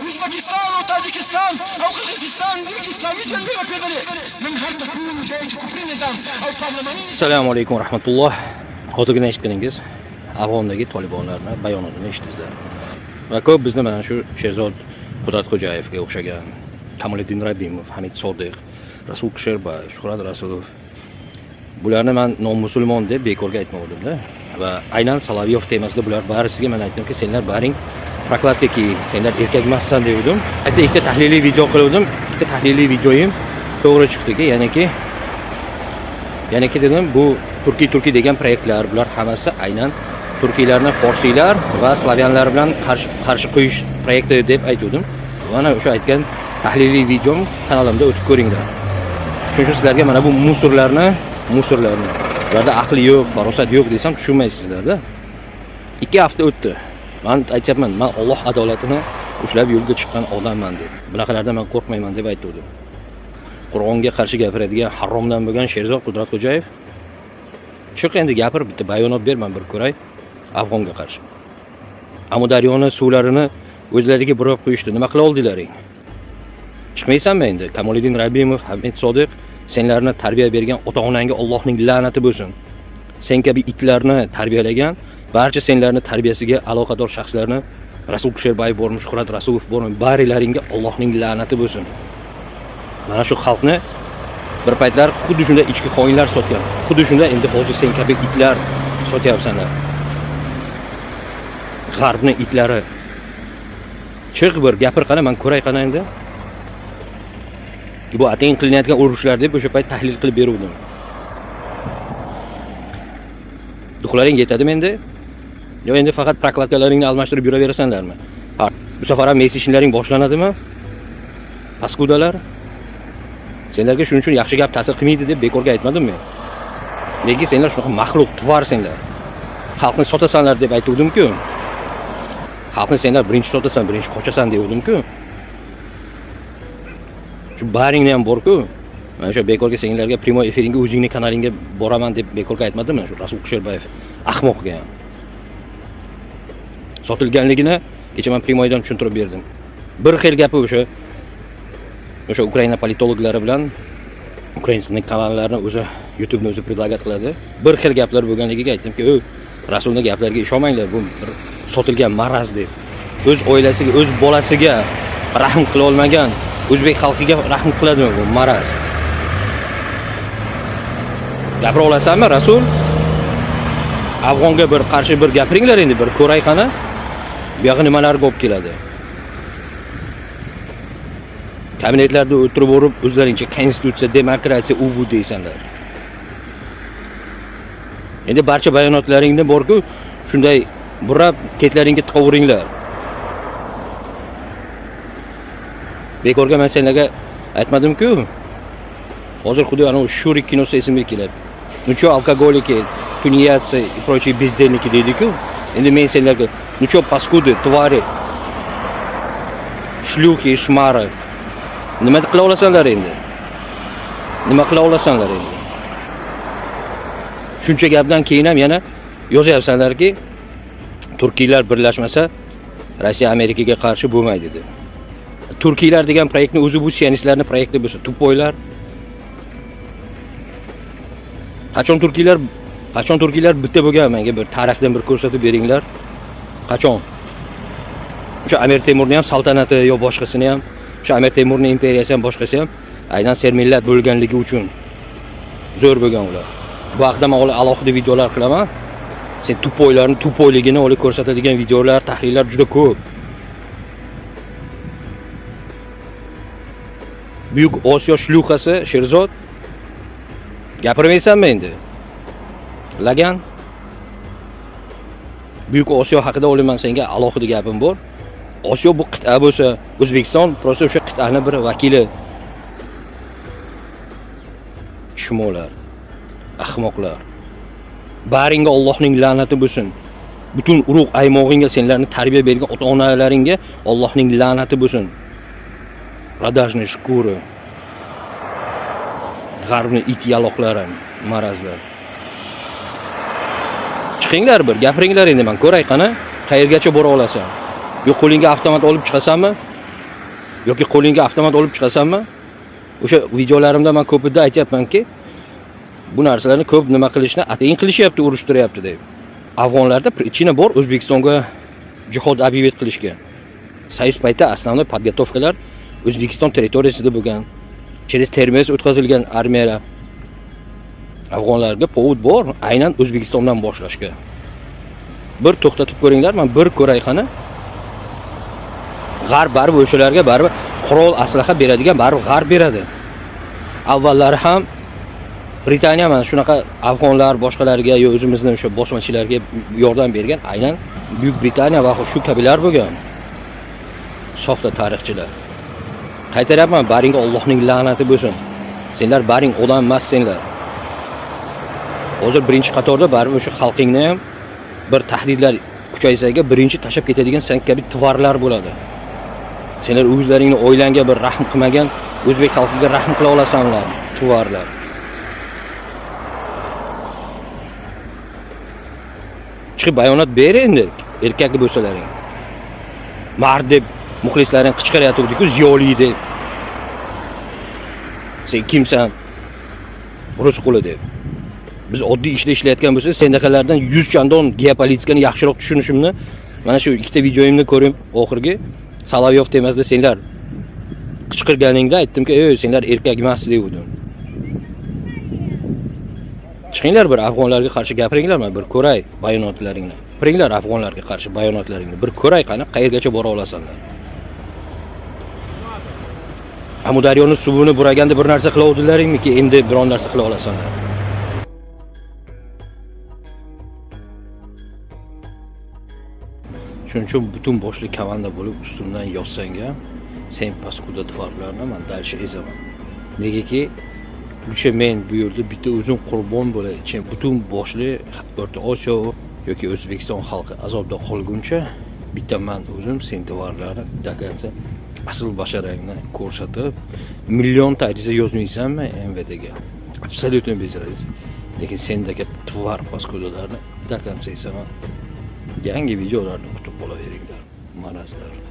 Uzbekistan و تاجیکستان او قرقیزستان یک اسلامی جنبه پیداله من هر تکون جایی که کفری نظام او پارلمانی. Assalomu alaykum va rahmatulloh. Hozirgina eshitdingiz Afg'ondagi Talibanlarning bayonotini eshitdingizlar. Va ko'p bizni mana shu Sherzod Qudratxo'jayevga o'xshagan, Kamoliddin Rabbimov, Hamid Sodiq, Rasul Kusherbayev, Shuhrat Rasulov bularni men non-musulmon deb bekorga aytmadim-da. Va aynan Salaviyov temasida bular barisiga men aytdimki, senlar baring prokladka ki, senlar erkak emassan dedim. Hatta ikkita tahliliy video qildim. Ikkita tahliliy videoyim to'g'ri chiqdiki, ya'niki dedim, bu Turkiy degan proyektlar, bular hammasi aynan turkiylarni forsiylar va slavyanlar bilan qarshi qo'yish proyekti deb aytdim. Mana o'sha aytgan tahliliy videom kanalimda o'tib ko'ringlar. Shuning uchun sizlarga mana bu musurlarni ularda aqli yo'q, farosat yo'q desam tushunmaysizlar-da. 2 hafta o'tdi. Men aytayapman, men Alloh adolatini ushlab yo'lga chiqqan odamman deb. Bunaqalardan men qo'rqmayman deb aytdim. Qur'onga qarshi gapiradigan haromdan bo'lgan Sherzod Qudratxo'jayev chiq endi gapir, bitta bayonot ber, men bir ko'ray Afg'onga qarshi. Amudaryoni suvlarini o'zlariga burab qo'yishdi. Nima qila oldilaring? Chiqmaysanmi endi? Kamoliddin Rabbimov, Hamid Sodiq, senlarni tarbiya bergan ota-onangga Allohning la'nati bo'lsin. Sen kabi itlarni tarbiyalagan, barcha senlarni tarbiyasiga aloqador shaxslarni Rasul Kusherbayev bormi, Shuhrat Rasulov bormi, barilaringga Allohning la'nati bo'lsin. Mana shu xalqni bir paytlar xuddi shunday ichki xoinlar sotgan. Xuddi shunday endi hozir sen kabi itlar sotyapsanlar. G'arbning itlari. Chiq bir gapir qana, men ko'ray qana endi. Bu atayin qilinayotgan urushlar deb o'sha payt tahlil qilib beruvdim. Duxlaring yetadimi endi? Yo endi faqat prokladkalaringni almashtirib yuraverasanlarmi? Ha, bu safar ham messenjering boshlanadimi? Paskudalar. Senlarga shuning uchun yaxshi gap ta'sir qilmaydi deb bekorga aytmadim men. Nega senlar shunaqa maxluq, tuvar senlar. Xalqni sotasanlar deb aytdim-ku. Xalqni senlar birinchi sotasan, birinchi qochasan dedim-ku. Shu baringni ham bor-ku. Mana shu bekorga senlarga primo efiringga o'zingning kanalingga boraman deb bekorga aytmadim-mi? Shu Rasul Kusherbayev ahmoqga ham. Sotilganligini kecha men primoydan tushuntirib berdim. Bir xil gapi o'sha Ukraina politologlari bilan Ukrainaning kanallarini o'zi YouTube'ni o'zi predlagat qiladi. Bir xil gaplar bo'lganligiga aytdimki, Rasulning gaplariga ishonmanglar, bu bir sotilgan maraz deb. O'z oilasiga, o'z bolasiga rahm qila olmagan o'zbek xalqiga rahm qiladimi bu maraz? Gapira olasanmi Rasul? Afg'onga bir qarshi bir gapiringlar endi, bir ko'ray qana. Bu yoqqa nimalar bo'lib keladi? Kabinetlarda o'tirib o'rib, o'zlaringcha konstitutsiya, demokratiya u bu deysanlar. Endi barcha bayonotlaringda bor-ku, shunday burab ketlaringga tiqaveringlar. Bekorga men senlarga aytmadim-ku. Hozir xudo ana Shurik kinosi esimga keladi. Nucho alkogoliki, tuniyatsiya, прочие бездельники deydi-ku. Endi men senlarga nucho paskudy, tvari, shlyuki, shmari. Nima qila olasanlar endi? Nima qila olasanlar endi? Shuncha gapdan keyin ham yana yozyapsanlarki, Turkiylar birlashmasa Rossiya Amerikaga qarshi bo'lmaydi deb. Turkiylar degan proyektni o'zi bu sionistlarning proyekti bo'lsa, tupoylar. Qachon Turkiylar bitta bo'lgan, menga bir tarixdan bir ko'rsatib beringlar. Qachon? O'sha Amir Temurning ham saltanati yo boshqasini ham, o'sha Amir Temurning imperiyasi ham boshqasi ham aynan sermillat bo'lganligi uchun zo'r bo'lgan ular. Bu haqda men alohida videolar qilaman. Sen tupoylarning tupoyligini olib ko'rsatadigan videolar, tahlillar juda ko'p. Buyuk Osiyo shlyuxasi Sherzod gapirmaysanmi endi? Lagan Buyuk Osiyo haqida olaman senga alohida gapim bor. Osiyo bu qit'a bo'lsa, O'zbekiston prosta o'sha qit'aning bir vakili. Shimolar, ahmoqlar. Baringga Allohning la'nati bo'lsin. Butun urug' aymog'ingga senlarni tarbiya bergan ota-onalaringga Allohning la'nati bo'lsin. Продажные шкуры. G'arbning it yaloqlari, marazlar. Chiqinglar bir, gapiringlar endi, men ko'ray qana, qayergacha bora olasan. Yo qo'lingga avtomat olib chiqasanmi? Yoki qo'lingga avtomat olib chiqasanmi? O'sha videolarimda men ko'pida aytayapmanki, bu narsalarni ko'p nima qilishni atayin qilishyapti, urushtiryapti deb. Afg'onlarda причина bor O'zbekistonga jihod объявить qilishga. Soyuz payti основной подготовкалар O'zbekiston territoriyasida bo'lgan. Через Termiz o'tkazilgan armiyalar afg'onlarga povod bor, aynan O'zbekistondan boshlashga. Bir to'xtatib ko'ringlar, men bir ko'ray qani. G'arb baribir o'shalarga baribir qurol aslaha beradigan baribir g'arb beradi. Avvallari ham Britaniya mana shunaqa afg'onlar boshqalarga yo o'zimizning o'sha bosmachilarga yordam bergan aynan Buyuk Britaniya va shu kabilar bo'lgan. Soxta tarixchilar. Qaytaryapman, baringga Allohning la'nati bo'lsin. Senlar baring odam emas senlar. Hozir birinchi qatorda baribir o'sha xalqingni ham bir tahdidlar kuchaysaga birinchi tashab ketadigan sen kabi tvarlar bo'ladi. Senlar o'zlaringni o'ylanga bir rahm qilmagan o'zbek xalqiga rahm qila olasanlar, tvarlar. Chiqib bayonot ber endi, erkak bo'lsalaring. Mard deb muxlislaring qichqiryapti-ku, ziyoli deb. Sen kimsan? Rus quli deb. Biz oddiy ishda ishlayotgan bo'lsak, sendaqalardan 100 chandon geopolitikani yaxshiroq tushunishimni mana shu ikkita videoyimni ko'rib, oxirgi Solovyov temasida senlar qichqirganingda aytdimki, "Ey, senlar erkak emas" dedim. Chiqinglar bir afg'onlarga qarshi gapiringlar, men bir ko'ray bayonotlaringni. Biringlar afg'onlarga qarshi bayonotlaringni. Bir ko'ray qani, qayergacha bora olasanlar. Amudaryoni suvini buraganda bir narsa qila oldilaringmi-ki, endi biron narsa qila olasanlar. Shuning uchun butun boshli komanda bo'lib ustimdan yossanga, sen paskuda tvarlarni men dalcha ezaman. Negaki, o'sha men bu yerda bitta o'zim qurbon bo'laychi, butun boshli O'rta Osiyo yoki O'zbekiston xalqi azobda qolguncha bitta men o'zim sen tvarlarni dagansa asl basharangni ko'rsatib, millionta ariza yozmaysanmi MVDga? Absolutno bez razницы. Lekin sendagi tvar paskudalarni dagansa esa yangi videolarni kutib qolaveringlar. Marazlar.